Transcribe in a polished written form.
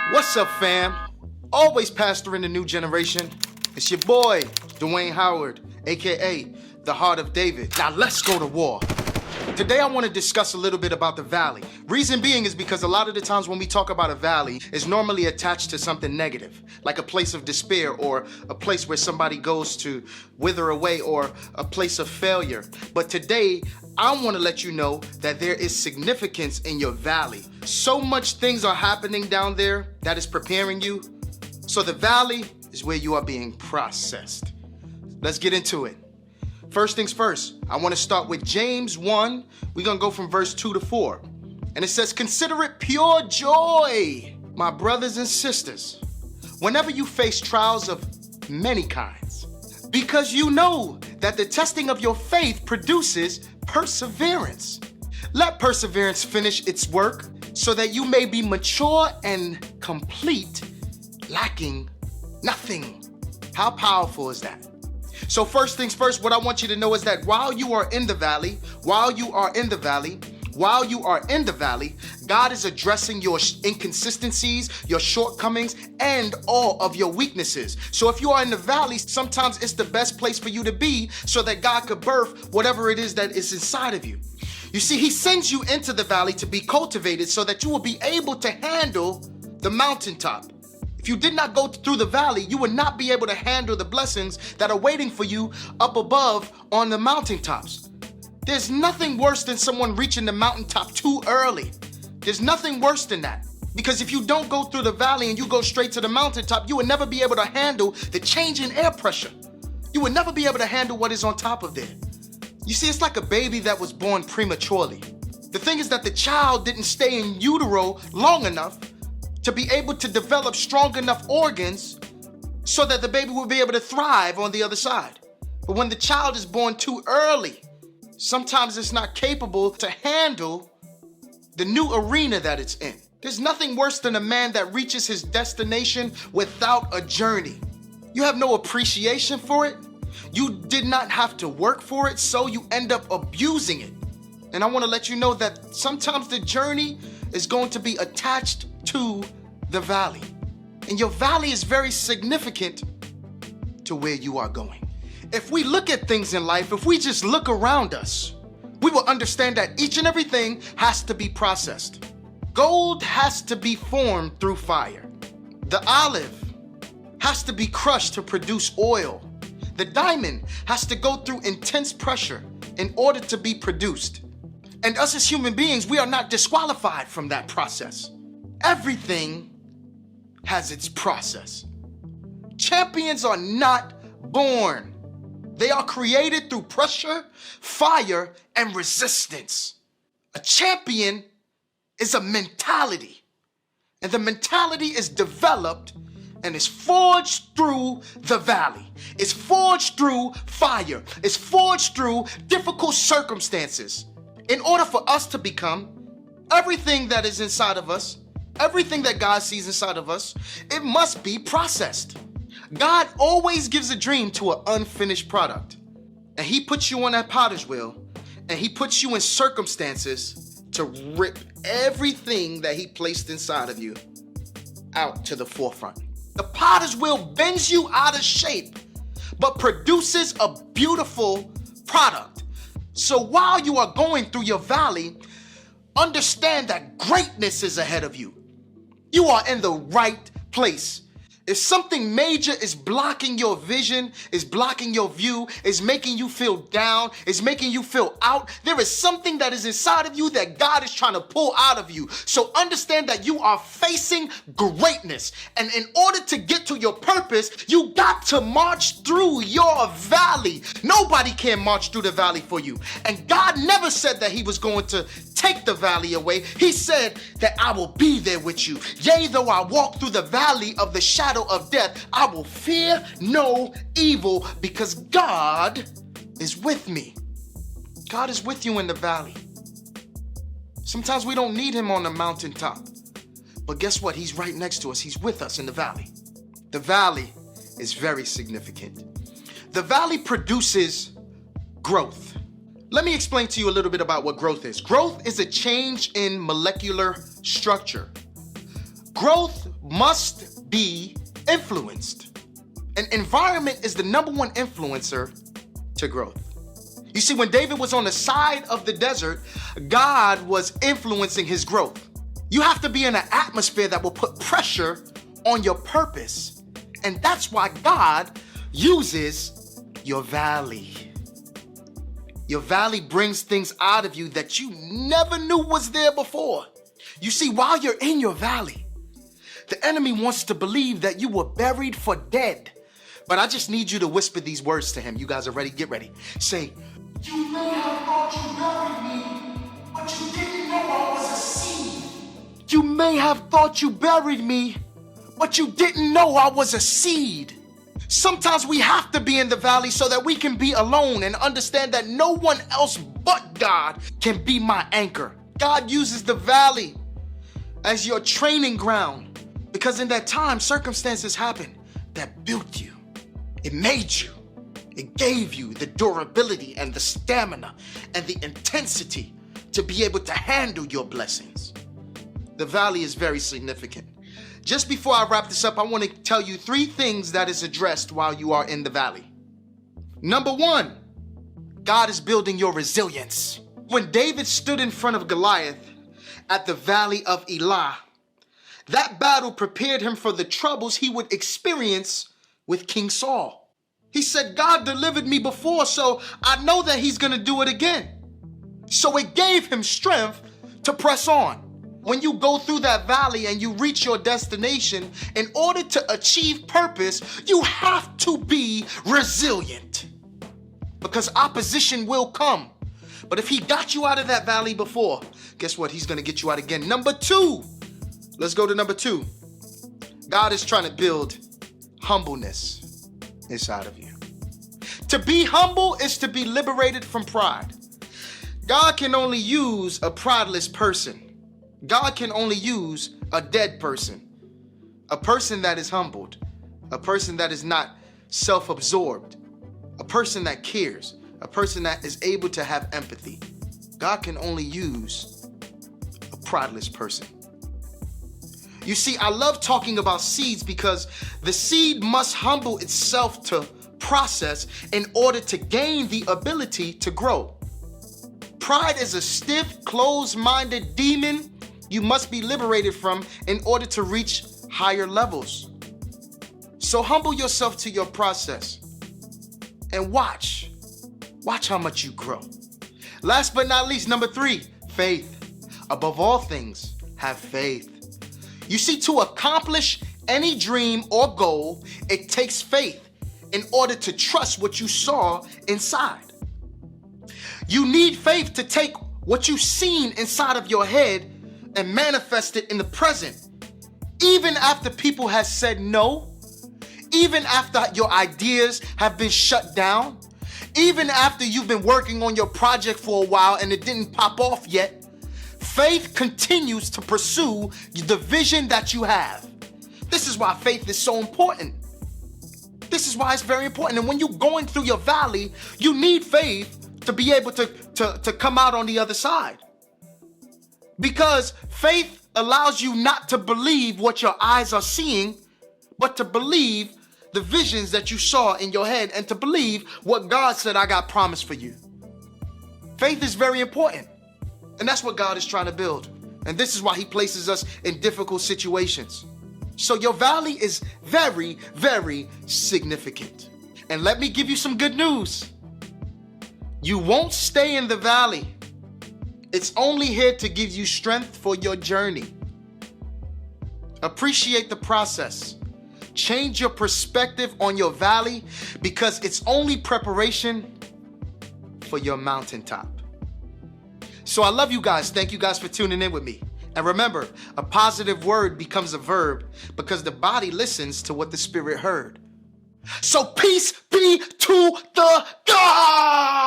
What's up, fam? Always pastoring the new generation. It's your boy, Duane Howard, aka the Heart of David. Now let's go to war. Today I want to discuss a little bit about the valley. Reason being is because a lot of the times when we talk about a valley, it's normally attached to something negative, like a place of despair or a place where somebody goes to wither away or a place of failure. But today, I want to let you know that there is significance in your valley. So much things are happening down there that is preparing you. So the valley is where you are being processed. Let's get into it. First things first, I want to start with James 1. We're going to go from verse 2 to 4. And it says, "Consider it pure joy, my brothers and sisters, whenever you face trials of many kinds, because you know that the testing of your faith produces perseverance. Let perseverance finish its work so that you may be mature and complete, lacking nothing." How powerful is that? So first things first, what I want you to know is that while you are in the valley, God is addressing your inconsistencies, your shortcomings, and all of your weaknesses. So if you are in the valley, sometimes it's the best place for you to be so that God could birth whatever it is that is inside of you. You see, he sends you into the valley to be cultivated so that you will be able to handle the mountaintop. If you did not go through the valley, you would not be able to handle the blessings that are waiting for you up above on the mountaintops. There's nothing worse than someone reaching the mountaintop too early. There's nothing worse than that. Because if you don't go through the valley and you go straight to the mountaintop, you would never be able to handle the change in air pressure. You would never be able to handle what is on top of there. You see, it's like a baby that was born prematurely. The thing is that the child didn't stay in utero long enough to be able to develop strong enough organs so that the baby will be able to thrive on the other side. But when the child is born too early, sometimes it's not capable to handle the new arena that it's in. There's nothing worse than a man that reaches his destination without a journey. You have no appreciation for it. You did not have to work for it, so you end up abusing it. And I want to let you know that sometimes the journey is going to be attached to the valley. And your valley is very significant to where you are going. If we look at things in life, if we just look around us, we will understand that each and everything has to be processed. Gold has to be formed through fire. The olive has to be crushed to produce oil. The diamond has to go through intense pressure in order to be produced. And us as human beings, we are not disqualified from that process. Everything has its process. Champions are not born. They are created through pressure, fire, and resistance. A champion is a mentality, and the mentality is developed and is forged through the valley. It's forged through fire. It's forged through difficult circumstances. In order for us to become everything that is inside of us, everything that God sees inside of us, it must be processed. God always gives a dream to an unfinished product. And he puts you on that potter's wheel, and he puts you in circumstances to rip everything that he placed inside of you out to the forefront. The potter's wheel bends you out of shape, but produces a beautiful product. So while you are going through your valley, understand that greatness is ahead of you. You are in the right place. If something major is blocking your vision, is blocking your view, is making you feel down, is making you feel out, there is something that is inside of you that God is trying to pull out of you. So understand that you are facing greatness. And in order to get to your purpose, you got to march through your valley. Nobody can march through the valley for you. And God never said that he was going to take the valley away. He said that I will be there with you. Yea, though I walk through the valley of the shadow of death, I will fear no evil because God is with me. God is with you in the valley. Sometimes we don't need him on the mountaintop, but guess what? He's right next to us. He's with us in the valley. The valley is very significant. The valley produces growth. Let me explain to you a little bit about what growth is. Growth is a change in molecular structure. Growth must be influenced. An environment is the number one influencer to growth. You see, when David was on the side of the desert, God was influencing his growth. You have to be in an atmosphere that will put pressure on your purpose. And that's why God uses your valley. Your valley brings things out of you that you never knew was there before. You see, while you're in your valley, the enemy wants to believe that you were buried for dead. But I just need you to whisper these words to him. You guys are ready? Get ready. Say, you may have thought you buried me, but you didn't know I was a seed. You may have thought you buried me, but you didn't know I was a seed. Sometimes we have to be in the valley so that we can be alone and understand that no one else but God can be my anchor. God uses the valley as your training ground, because in that time, circumstances happen that built you. It made you. It gave you the durability and the stamina and the intensity to be able to handle your blessings. The valley is very significant. Just before I wrap this up, I want to tell you 3 things that is addressed while you are in the valley. Number 1, God is building your resilience. When David stood in front of Goliath at the valley of Elah, that battle prepared him for the troubles he would experience with King Saul. He said, God delivered me before, so I know that he's going to do it again. So it gave him strength to press on. When you go through that valley and you reach your destination, in order to achieve purpose, you have to be resilient, because opposition will come. But if he got you out of that valley before, guess what? He's going to get you out again. Number 2. Let's go to number 2. God is trying to build humbleness inside of you. To be humble is to be liberated from pride. God can only use a prideless person. God can only use a dead person. A person that is humbled. A person that is not self-absorbed. A person that cares. A person that is able to have empathy. God can only use a prideless person. You see, I love talking about seeds because the seed must humble itself to process in order to gain the ability to grow. Pride is a stiff, closed-minded demon you must be liberated from in order to reach higher levels. So humble yourself to your process and watch how much you grow. Last but not least, number 3, faith. Above all things, have faith. You see, to accomplish any dream or goal, it takes faith in order to trust what you saw inside. You need faith to take what you've seen inside of your head and manifest it in the present. Even after people have said no, even after your ideas have been shut down, even after you've been working on your project for a while and it didn't pop off yet, faith continues to pursue the vision that you have. This is why faith is so important. This is why it's very important. And when you're going through your valley, you need faith to be able to come out on the other side. Because faith allows you not to believe what your eyes are seeing, but to believe the visions that you saw in your head and to believe what God said, I got promised for you. Faith is very important. And that's what God is trying to build. And this is why he places us in difficult situations. So your valley is very, very significant. And let me give you some good news. You won't stay in the valley. It's only here to give you strength for your journey. Appreciate the process. Change your perspective on your valley because it's only preparation for your mountaintop. So I love you guys. Thank you guys for tuning in with me. And remember, a positive word becomes a verb because the body listens to what the spirit heard. So peace be to the God.